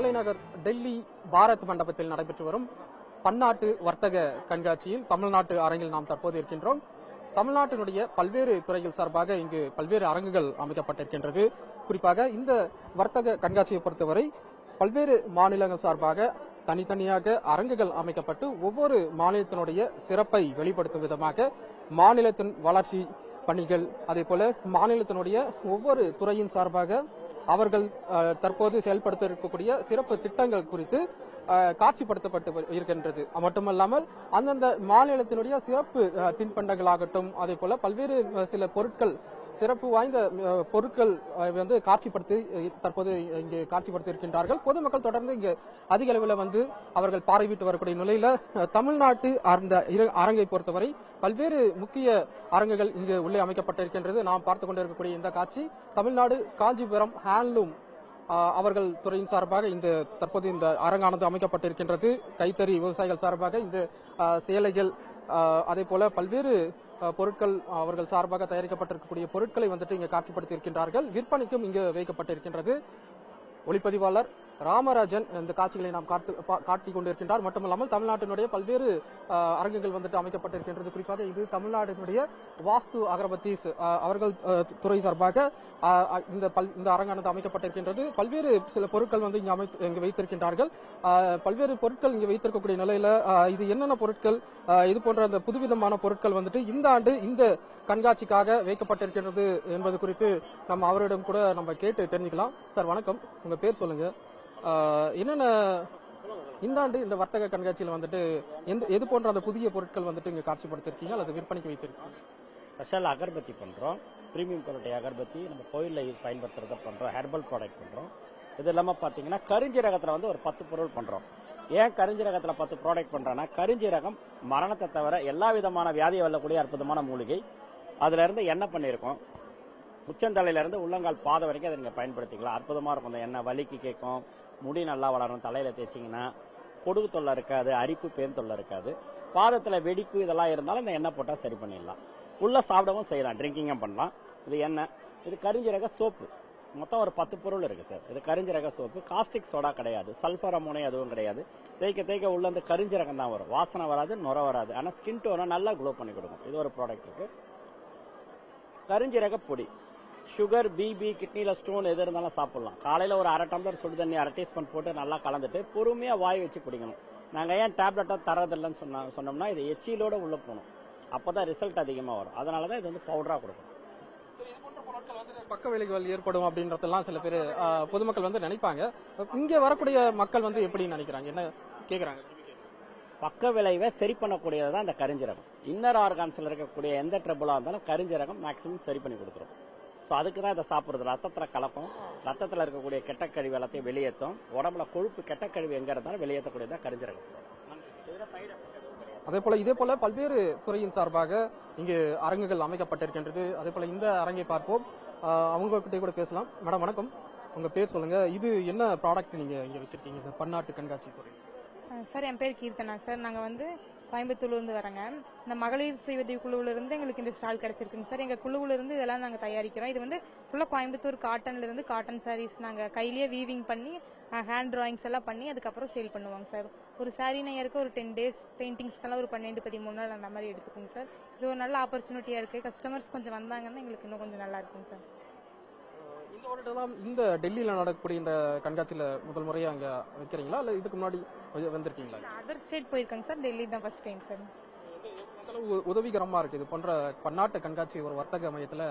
தலைநகர் டெல்லி பாரத் மண்டபத்தில் நடைபெற்று வரும் பன்னாட்டு வர்த்தக கண்காட்சியில் தமிழ்நாட்டு அரங்கில் நாம் தற்போது இருக்கின்றோம். தமிழ்நாட்டினுடைய பல்வேறு துறைகள் சார்பாக இங்கு பல்வேறு அரங்குகள் அமைக்கப்பட்டிருக்கின்றது. குறிப்பாக இந்த வர்த்தக கண்காட்சியை பொறுத்தவரை பல்வேறு மாநிலங்கள் சார்பாக தனித்தனியாக அரங்குகள் அமைக்கப்பட்டு ஒவ்வொரு மாநிலத்தினுடைய சிறப்பை வெளிப்படுத்தும் விதமாக மாநிலத்தின் வளர்ச்சி பணிகள், அதே போல மாநிலத்தினுடைய ஒவ்வொரு துறையின் சார்பாக அவர்கள் தற்போது செயல்படுத்த இருக்கக்கூடிய சிறப்பு திட்டங்கள் குறித்து காட்சிப்படுத்தப்பட்டு இருக்கின்றது. மட்டுமல்லாமல் அந்தந்த மாநிலத்தினுடைய சிறப்பு தின்பண்டங்களாகட்டும், அதே போல பல்வேறு சில பொருட்கள், சிறப்பு வாய்ந்த பொருட்கள் வந்து காட்சிப்படுத்தி தற்போது இங்கே காட்சிப்படுத்தி இருக்கின்றார்கள். பொதுமக்கள் தொடர்ந்து இங்கு அதிக அளவில் வந்து அவர்கள் பார்வையிட்டு வரக்கூடிய நிலையில தமிழ்நாட்டு அந்த அரங்கை பொறுத்தவரை பல்வேறு முக்கிய அரங்குகள் இங்கு உள்ளே அமைக்கப்பட்டிருக்கின்றது. நாம் பார்த்துக் கொண்டிருக்கக்கூடிய இந்த காட்சி தமிழ்நாடு காஞ்சிபுரம் ஹேண்ட்லூம் அவர்கள் துறையின் சார்பாக இந்த தற்போது இந்த அரங்கானது அமைக்கப்பட்டிருக்கின்றது. கைத்தறி விவசாயிகள் சார்பாக இந்த சேலைகள், அதே போல பல்வேறு பொருட்கள் அவர்கள் சார்பாக தயாரிக்கப்பட்டிருக்கக்கூடிய பொருட்களை வந்துட்டு இங்கு காட்சிப்படுத்தி இருக்கின்றார்கள். விற்பனைக்கும் இங்கு வைக்கப்பட்டிருக்கின்றது. ஒளிப்பதிவாளர் ராமராஜன் இந்த காட்சிகளை நாம் காட்டிக் கொண்டிருக்கின்றார். மட்டுமல்லாமல் தமிழ்நாட்டினுடைய பல்வேறு அரங்குகள் வந்துட்டு அமைக்கப்பட்டிருக்கின்றது. குறிப்பாக இது தமிழ்நாட்டினுடைய வாஸ்து அகர்பத்தீஸ் அவர்கள் துறை சார்பாக இந்த அரங்கானது அமைக்கப்பட்டிருக்கின்றது. பல்வேறு சில பொருட்கள் வந்து இங்கு வைத்திருக்கின்றார்கள். பல்வேறு பொருட்கள் இங்கு வைத்திருக்கக்கூடிய நிலையில இது என்னென்ன பொருட்கள், இது போன்ற அந்த புதுவிதமான பொருட்கள் வந்துட்டு இந்த ஆண்டு இந்த கண்காட்சிக்காக வைக்கப்பட்டிருக்கின்றது என்பது குறித்து நம்ம அவரிடம் கூட நம்ம கேட்டு தெரிஞ்சுக்கலாம். சார் வணக்கம், உங்க பேர் சொல்லுங்க. என்னென்ன இந்த ஆண்டு இந்த வர்த்தக கண்காட்சியில் வந்துட்டு எது போன்ற அந்த புதிய பொருட்கள் வந்துட்டு இங்க காட்சிப்படுத்திருக்கீங்க அல்லது விற்பனைக்கு வைத்திருக்கீங்க? ஸ்பெஷல் அகர்பத்தி பண்றோம், பிரீமியம் குவாலிட்டி அகர்பத்தி நம்ம கோயிலில் பயன்படுத்துறத பண்றோம், ஹெர்பல் ப்ராடக்ட் பண்றோம். இது இல்லாம பாத்தீங்கன்னா கரிஞ்சீரகத்துல வந்து ஒரு 10 பொருள் பண்றோம். ஏன் கரிஞ்சீரகத்துல 10 ப்ராடக்ட் பண்றோம்னா, கரிஞ்சீரகம் மரணத்தை தவிர எல்லா விதமான வியாதியை வெல்லக்கூடிய அற்புதமான மூலிகை. அதுல இருந்து எண்ணெய் பண்ணியிருக்கோம். உச்சந்தலையில இருந்து உள்ளங்கால் பாதை வரைக்கும் அதை நீங்க பயன்படுத்திக்கலாம். அற்புதமா இருக்கும். அந்த எண்ணெய் வலிக்கு கேட்கும், முடி நல்லா வளரும், தலையில தேய்ச்சிங்கன்னா பொடுகு தொல்லை இருக்காது, அரிப்பு பேன் தொல்லை இருக்காது. பாதத்துல வெடிப்பு இதெல்லாம் இருந்தாலும் இந்த எண்ணெய் போட்டா சரி பண்ணிடலாம். உள்ள சாப்பிடவும் செய்யலாம், ட்ரிங்கிங்கும் பண்ணலாம். இது எண்ணெய். இது கரிஞ்சீரக சோப்பு. மொத்தம் ஒரு 10 பொருள் இருக்கு சார். இது கரிஞ்சீரக சோப்பு. காஸ்டிக் சோடா கிடையாது, சல்பர் அமோனியம் எதுவும் கிடையாது. தேய்க்க தேய்க்க உள்ள இருந்து கரிஞ்சீரகம் தான் வரும். வாசனை வராது, நுர வராது. ஆனா ஸ்கின் டோனை நல்லா க்ளோ பண்ணி கொடுக்கும். இது ஒரு ப்ராடக்ட் இருக்கு. கரிஞ்சீரக பொடி. சுகர், பிபி, கிட்னில ஸ்டோன் எது இருந்தாலும் சாப்பிடலாம். காலையில ஒரு 1/2 டம்ளர் சுடு தண்ணி 1/2 டீஸ்பூன் போட்டு நல்லா கலந்துட்டு பொறுமையா வாய் வச்சு குடிக்கணும். நாங்க ஏன் டேப்லெட்டா தரதில்லைன்னு சொன்னோம்னா இது எச்சிலோட உள்ள போகணும். அப்பதான் ரிசல்ட் அதிகமா வரும். அதனாலதான் இது வந்து பவுடரா கொடுக்கும். பக்க விளைவுகள் ஏற்படும் அப்படின்றதெல்லாம் சில பேர் பொதுமக்கள் வந்து நினைப்பாங்க. இங்க வரக்கூடிய மக்கள் வந்து எப்படி நினைக்கிறாங்க, என்ன கேக்குறாங்க? பக்க விளைவை சரி பண்ணக்கூடியதான் இந்த கரிஞ்சீரகம். இன்னர் ஆர்கான்ஸ்ல இருக்கக்கூடிய எந்த ட்ரபிளா இருந்தாலும் கரிஞ்சீரகம் மேக்சிமம் சரி பண்ணி கொடுத்துரும். ஸோ அதுக்கு தான் இதை சாப்பிடுறது. ரத்தத்துல கலக்கும், ரத்தத்தில் இருக்கக்கூடிய கெட்டக்கழிவு எல்லாத்தையும் வெளியேற்றும். உடம்புல கொழுப்பு கெட்டக்கழிவு எங்க இருந்தாலும் வெளியேற்றக்கூடியதான் கரிஞ்சீரகம். இதே போல பல்வேறு துறையின் சார்பாக இங்கு அரங்குகள் அமைக்கப்பட்டிருக்கின்றது. அதே போல இந்த அரங்கை பார்ப்போம். அவங்க கிட்டே கூட பேசலாம். மேடம் வணக்கம், உங்க பேர் சொல்லுங்க. இது என்ன ப்ராடக்ட் நீங்க இங்க வச்சிருக்கீங்க இந்த பன்னாட்டு கண்காட்சி துறை? சார் என் பேர் கீர்த்தனா சார். நாங்கள் வந்து கோயம்புத்தூர்லேருந்து வரேங்க. இந்த மகளிர் சுய உதவி குழுவிலிருந்து எங்களுக்கு இந்த ஸ்டால் கிடைச்சிருக்குங்க சார். எங்கள் குழுவிலிருந்து இதெல்லாம் நாங்கள் தயாரிக்கிறோம். இது வந்து ஃபுல்லாக கோயம்புத்தூர் காட்டன்லேருந்து காட்டன் சாரீஸ் நாங்கள் கையிலேயே வீவிங் பண்ணி ஹேண்ட் டிராயிங்ஸ் எல்லாம் பண்ணி அதுக்கப்புறம் சேல் பண்ணுவாங்க சார். ஒரு சாரீ நெய்யருக்கு ஒரு 10 days, பெயிண்டிங்ஸ்க்கெல்லாம் ஒரு 12-13 நாள் அந்த மாதிரி எடுத்துக்கோங்க சார். இது ஒரு நல்ல ஆப்பர்ச்சுனிட்டியாக இருக்குது. கஸ்டமர்ஸ் கொஞ்சம் வந்தாங்கன்னா எங்களுக்கு இன்னும் கொஞ்சம் நல்லா இருக்குங்க சார். இந்த வருடம் இந்த டெல்லியில நடக்கக்கூடிய இந்த கண்காட்சியில முதல் முறையா அங்க வைக்கிறீங்களா இல்ல இதுக்கு முன்னாடி வந்திருக்கீங்களா? அதர் ஸ்டேட் போயிருக்காங்க சார். டெல்லி தான் ஃபர்ஸ்ட் டைம் சார். உதவிகரமா இருக்கு இது போன்ற பன்னாட்டு கண்காட்சி ஒரு வர்த்தக மையத்துல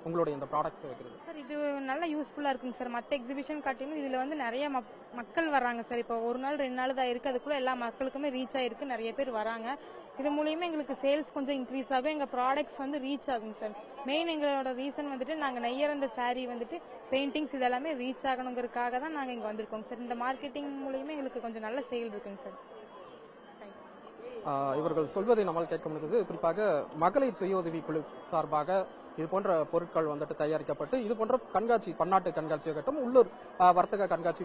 உங்களுடைய இந்த ப்ராடக்ட்ஸ் வைக்கிறது சார். இது நல்ல யூஸ்ஃபுல்லா இருக்குங்க சார். மற்ற எக்ஸிபிஷன் காட்டிலும் இதுல வந்து நிறைய மக்கள் வராங்க சார். இப்போ 1 நாள் 2 நாள் தான் இருக்கு. அதுக்குள்ள எல்லா மக்களுக்குமே ரீச் ஆயிருக்கு. நிறைய பேர் வராங்க. இது மூலியமா எங்களுக்கு சேல்ஸ் கொஞ்சம் இன்க்ரீஸ் ஆகும். எங்க ப்ராடக்ட்ஸ் வந்து ரீச் ஆகும் சார். மெயின் எங்களோட ரீசன் வந்துட்டு நாங்க நெய்யற அந்த சாரீ வந்துட்டு பெயிண்டிங்ஸ் இதெல்லாமே ரீச் ஆகணுங்கிறதுக்காக தான் நாங்க இங்க வந்திருக்கோம் சார். இந்த மார்க்கெட்டிங் மூலியமா எங்களுக்கு கொஞ்சம் நல்ல சேல் இருக்குங்க சார். இவர்கள் சொல்வதை நம்மால் கேட்க முடிந்தது. குறிப்பாக மகளிர் சுய உதவி குழு சார்பாக இது போன்ற பொருட்கள் வந்துட்டு தயாரிக்கப்பட்டு இது போன்ற கண்காட்சி, பன்னாட்டு கண்காட்சியாகட்டும், உள்ளூர் வர்த்தக கண்காட்சி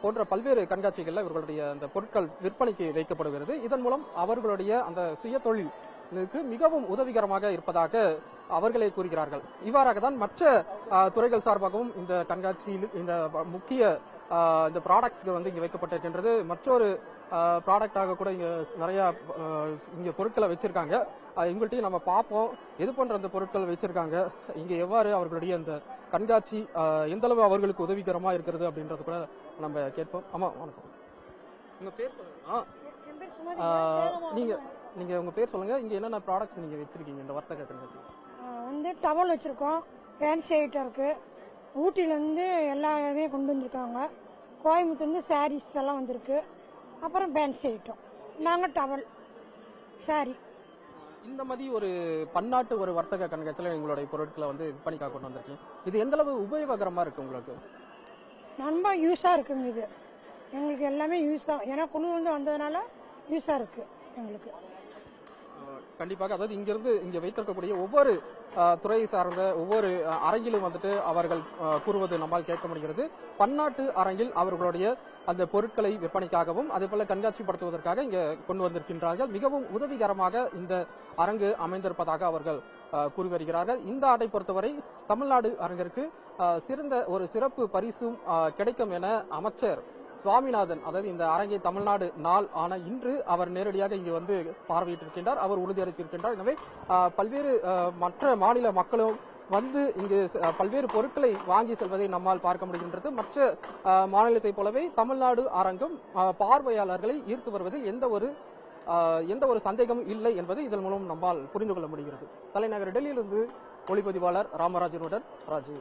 போன்ற பல்வேறு கண்காட்சிகள்ல இவர்களுடைய அந்த பொருட்கள் விற்பனைக்கு வைக்கப்படுகிறது. இதன் மூலம் அவர்களுடைய அந்த சுய தொழிலுக்கு மிகவும் உதவிகரமாக இருப்பதாக அவர்களே கூறுகிறார்கள். இவ்வாறாக தான் மற்ற துறைகள் சார்பாகவும் இந்த கண்காட்சியில் இந்த முக்கிய இந்த ப்ராடக்ட்ஸ்க்கு வந்து இங்க வைக்கப்பட்டிருக்கின்றது. மற்றொரு ப்ராடக்டாக கூட இங்க நிறைய இங்க பொருட்களை வச்சிருக்காங்க. இவங்கள்ட்டையும் நம்ம பார்ப்போம் எது போன்ற அந்த பொருட்கள் வச்சிருக்காங்க, இங்க எவ்வாறு அவர்களுடைய அந்த கண்காட்சி எந்த அளவு அவர்களுக்கு உதவிகரமா இருக்கிறது அப்படின்றது கூட நம்ம கேட்போம். ஆமா, வணக்கம். உங்க பேர் நீங்க நீங்க உங்க பேர் சொல்லுங்க. இங்க என்னென்ன ப்ராடக்ட்ஸ் நீங்க வச்சிருக்கீங்க இந்த வர்த்தக கண்காட்சி? வந்து டவல் வச்சிருக்கோம், ஃபேன்சி ஐட்டம் இருக்கு, ஊட்டிலேருந்து எல்லாமே கொண்டு வந்திருக்காங்க, கோயம்புத்தூர்லேருந்து சாரீஸ் எல்லாம் வந்திருக்கு, அப்புறம் ஃபேன்சி ஐட்டம், நாங்கள் டவல் சாரி. இந்த மாதிரி ஒரு பன்னாட்டு ஒரு வர்த்தக கண்காட்சியில் எங்களுடைய பொருட்களை வந்து விற்பனைக்காக கொண்டு வந்திருக்கீங்க. இது எந்த அளவு உபயோகரமா இருக்கு உங்களுக்கு? ரொம்ப யூஸாக இருக்குங்க. இது எங்களுக்கு எல்லாமே யூஸ் ஆகும், ஏன்னா குழு வந்து வந்ததுனால யூஸாக இருக்கு எங்களுக்கு. கண்டிப்பாக, அதாவது இங்கிருந்து இங்க வைத்திருக்கக்கூடிய ஒவ்வொரு துறை சார்ந்த ஒவ்வொரு அரங்கிலும் வந்துட்டு அவர்கள் கூறுவது நம்மால் கேட்க முடிகிறது. பன்னாட்டு அரங்கில் அவர்களுடைய அந்த பொருட்களை விற்பனைக்காகவும் அதே போல கண்காட்சிப்படுத்துவதற்காக இங்க கொண்டு வந்திருக்கின்றார்கள். மிகவும் உதவிகரமாக இந்த அரங்கு அமைந்திருப்பதாக அவர்கள் கூறி வருகிறார்கள். இந்த ஆட்டை பொறுத்தவரை தமிழ்நாடு அரங்கிற்கு சிறந்த ஒரு சிறப்பு பரிசும் கிடைக்கும் என அமைச்சர் சுவாமிநாதன், அதாவது இந்த அரங்கை தமிழ்நாடு நாள் ஆன இன்று அவர் நேரடியாக இங்கு வந்து பார்வையிட்டிருக்கின்றார். அவர் உறுதியளித்திருக்கின்றார். எனவே பல்வேறு மற்ற மாநில மக்களும் வந்து இங்கு பல்வேறு பொருட்களை வாங்கி செல்வதை நம்மால் பார்க்க முடிகின்றது. மற்ற மாநிலத்தை போலவே தமிழ்நாடு அரங்கம் பார்வையாளர்களை ஈர்த்து வருவதில் எந்த ஒரு சந்தேகமும் இல்லை என்பது இதன் மூலம் நம்மால் புரிந்து கொள்ள முடிகிறது. தலைநகர் டெல்லியிலிருந்து ஒளிப்பதிவாளர் ராமராஜனுடன் ராஜு.